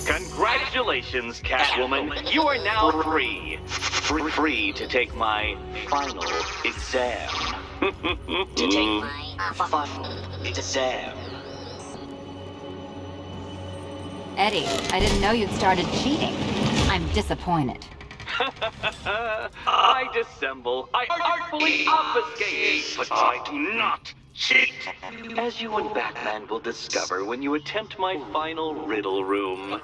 B: Congratulations, Catwoman. You are now free. Free to take my final exam.
G: To take my final exam.
C: Eddie, I didn't know you'd started cheating. I'm disappointed.
B: I dissemble. I artfully obfuscate. But I do not cheat. As you and Batman will discover when you attempt my final riddle room.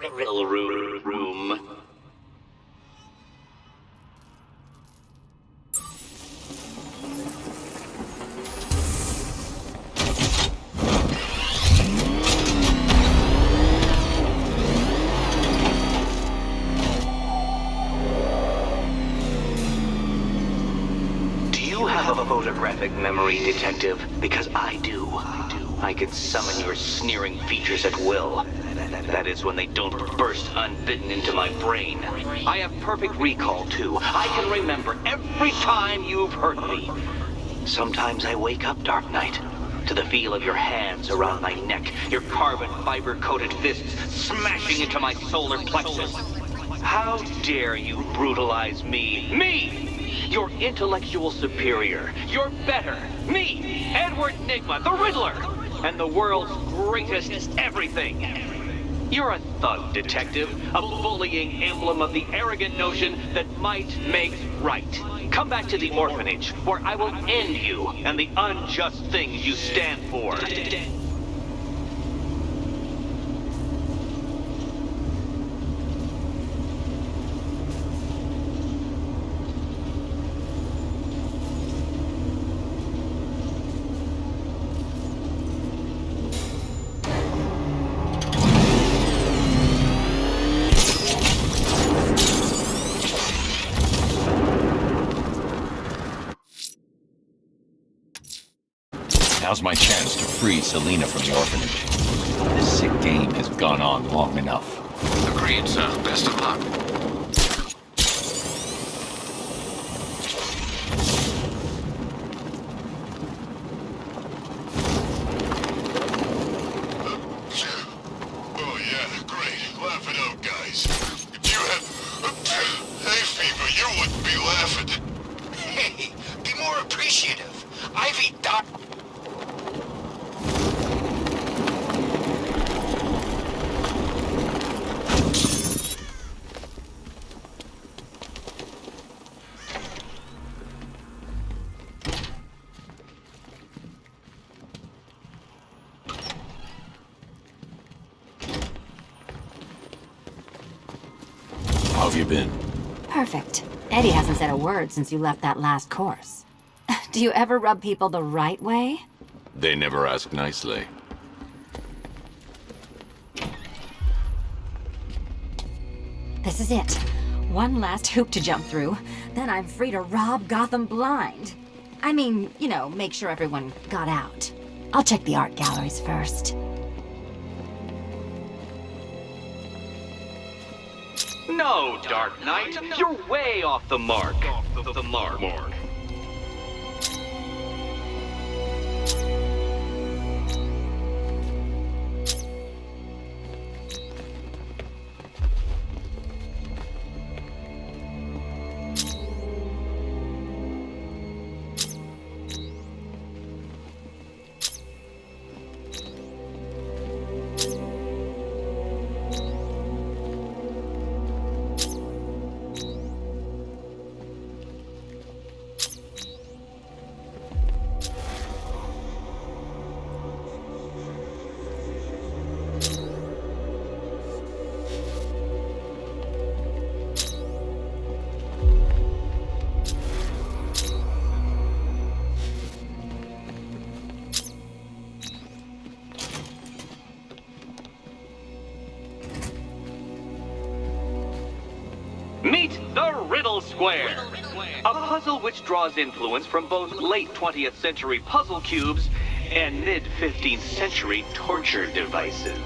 B: Have a photographic memory, detective, because I do. I can summon your sneering features at will. That is when they don't burst unbidden into my brain. I have perfect recall, too. I can remember every time you've hurt me. Sometimes I wake up, Dark Knight, to the feel of your hands around my neck, your carbon fiber-coated fists smashing into my solar plexus. How dare you brutalize me? Me! your intellectual superior, your better, me, Edward Nygma, the Riddler, and the world's greatest everything. You're a thug, detective, a bullying emblem of the arrogant notion that might makes right. Come back to the orphanage, where I will end you and the unjust things you stand for.
A: Now's my chance to free Selina from the orphanage. This sick game has gone on long enough.
F: Agreed, sir. Best of luck.
E: Oh, yeah, great. Laugh it out, guys. If you had hay fever, you wouldn't be laughing. Hey, be more appreciative. Ivy died.
A: How have you been?
C: Perfect. Eddie hasn't said a word since you left that last course. Do you ever rub people the right way?
A: They never ask nicely.
C: This is it. One last hoop to jump through. Then I'm free to rob Gotham blind. I mean, you know, make sure everyone got out. I'll check the art galleries first.
B: No, Dark Knight, you're way off the mark. The mark. Meet the Riddle Square, a puzzle which draws influence from both late 20th century puzzle cubes and mid-15th century torture devices.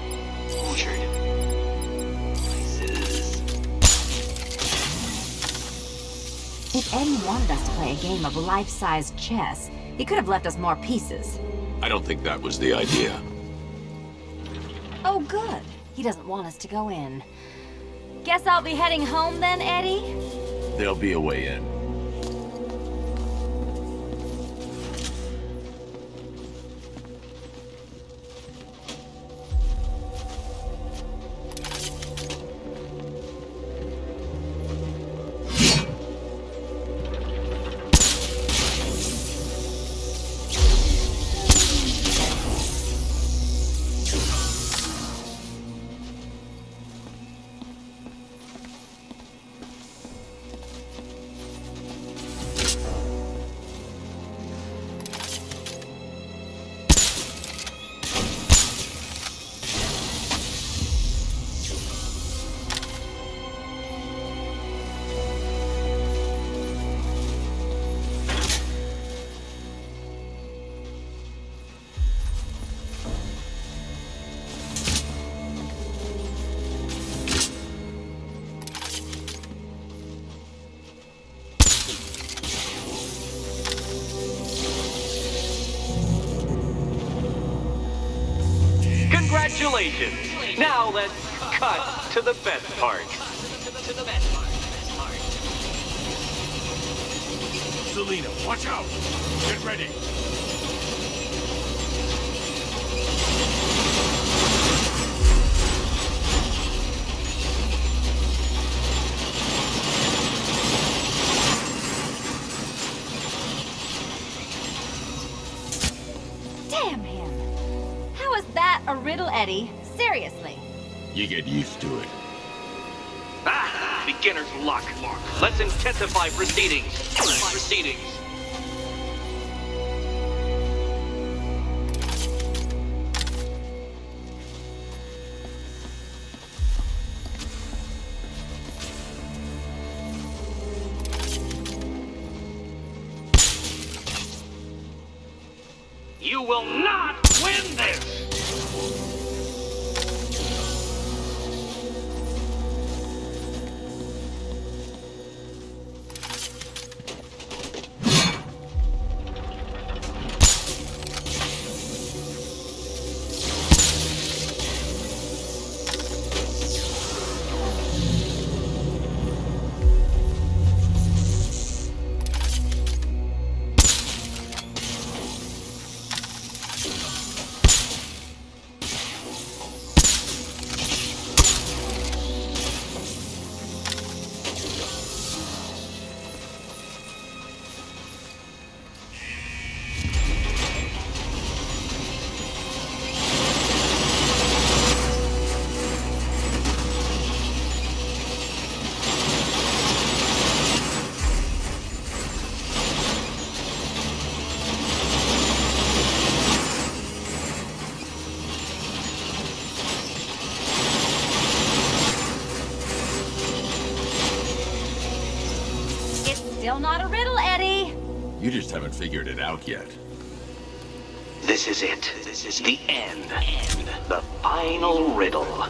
C: If Eddie wanted us to play a game of life-size chess, he could have left us more pieces.
A: I don't think that was the idea.
C: Oh, good. He doesn't want us to go in. Guess I'll be heading home then, Eddie?
A: There'll be a way in.
B: Congratulations! Now let's cut to the best part.
E: Selina, watch out! Get ready!
C: Damn him! How is that a riddle, Eddie? Seriously.
A: You get used to it.
B: Ah! Beginner's luck. Let's intensify proceedings. Proceedings. You will not win this!
C: Still not a riddle, Eddie.
A: You just haven't figured it out yet.
B: This is it. This is the end. The final riddle.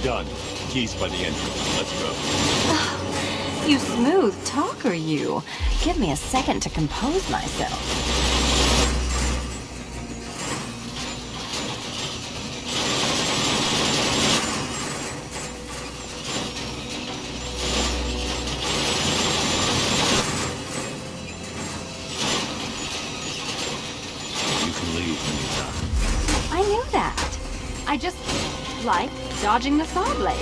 A: Done. Keys by the entrance. Let's go.
C: You smooth talker, you. Give me a second to compose myself.
A: You can leave when you're done.
C: I knew that. I just like dodging the saw blade.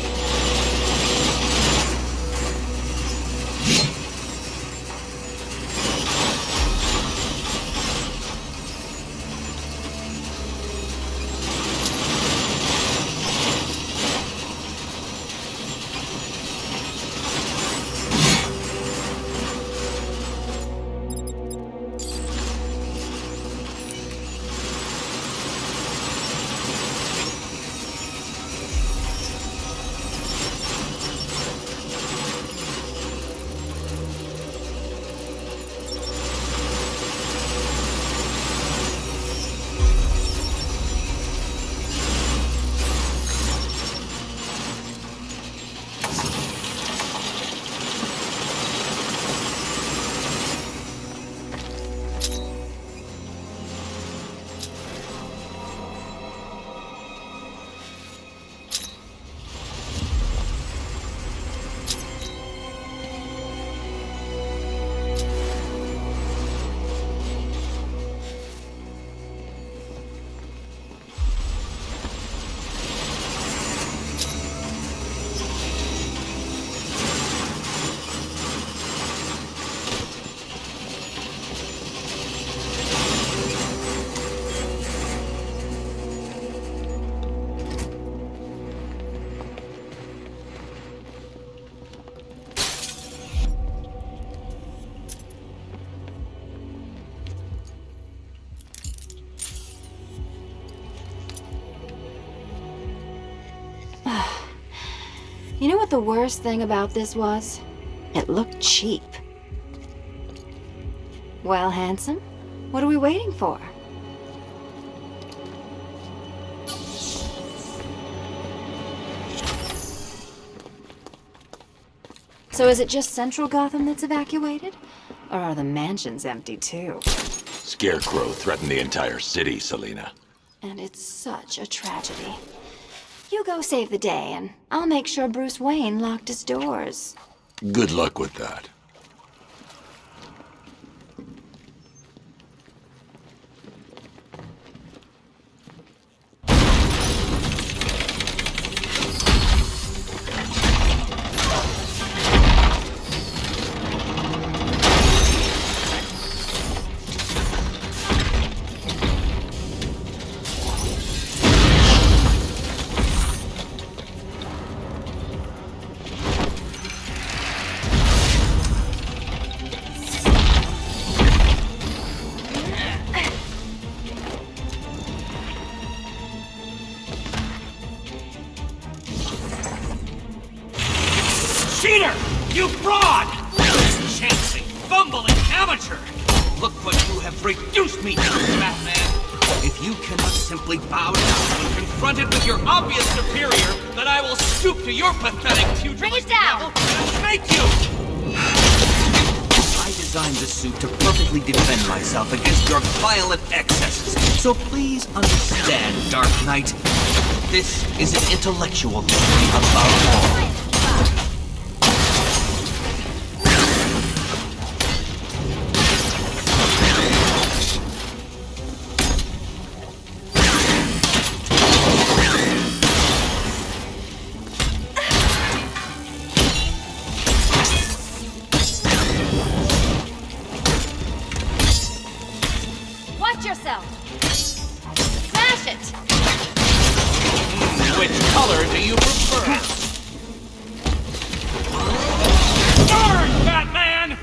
C: You know what the worst thing about this was? It looked cheap. Well, handsome, what are we waiting for? So is it just central Gotham that's evacuated? Or are the mansions empty too?
A: Scarecrow threatened the entire city, Selina.
C: And it's such a tragedy. You go save the day, and I'll make sure Bruce Wayne locked his doors.
A: Good luck with that.
B: Cheater! You fraud! Chancing, fumbling amateur! Look what you have reduced me to, Batman! If you cannot simply bow down when confronted with your obvious superior, then I will stoop to your pathetic pugilistic level and make you! I designed this suit to perfectly defend myself against your violent excesses, so please understand, Dark Knight. This is an intellectual thing above all.
C: Watch yourself! Smash it!
B: Which color do you prefer? Burn, Batman!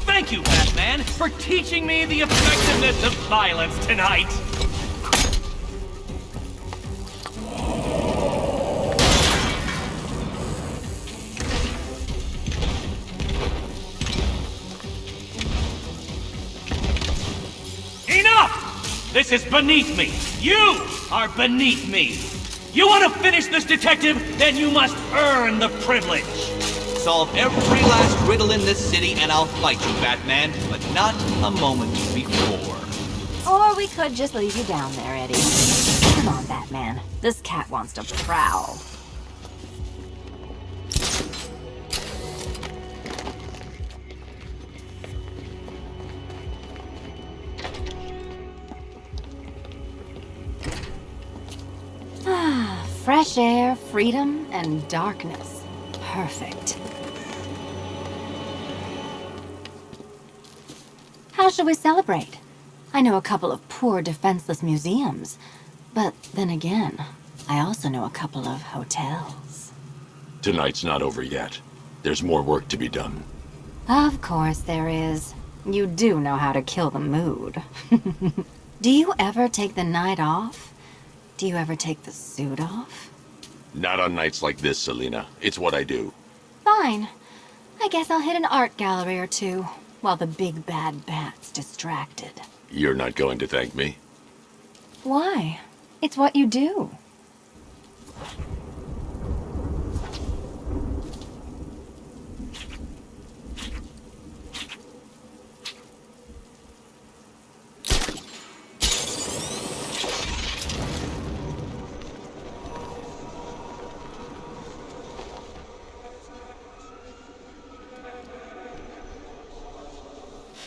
B: Thank you, Batman, for teaching me the effectiveness of violence tonight. Enough! This is beneath me. You are beneath me. You want to finish this, detective? Then you must earn the privilege. Solve every last riddle in this city and I'll fight you, Batman, but not a moment before.
C: Or we could just leave you down there, Eddie. Come on, Batman. This cat wants to prowl. Fresh air, freedom, and darkness. Perfect. How should we celebrate? I know a couple of poor, defenseless museums. But then again, I also know a couple of hotels.
A: Tonight's not over yet. There's more work to be done.
C: Of course there is. You do know how to kill the mood. Do you ever take the night off? Do you ever take the suit off?
A: Not on nights like this, Selina. It's what I do.
C: Fine. I guess I'll hit an art gallery or two, while the big bad bat's distracted.
A: You're not going to thank me?
C: Why? It's what you do.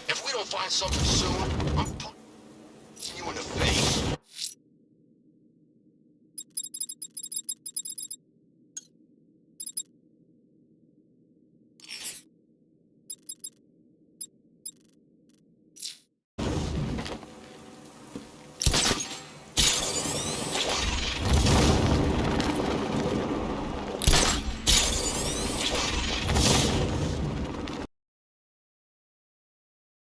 E: If we don't find something soon,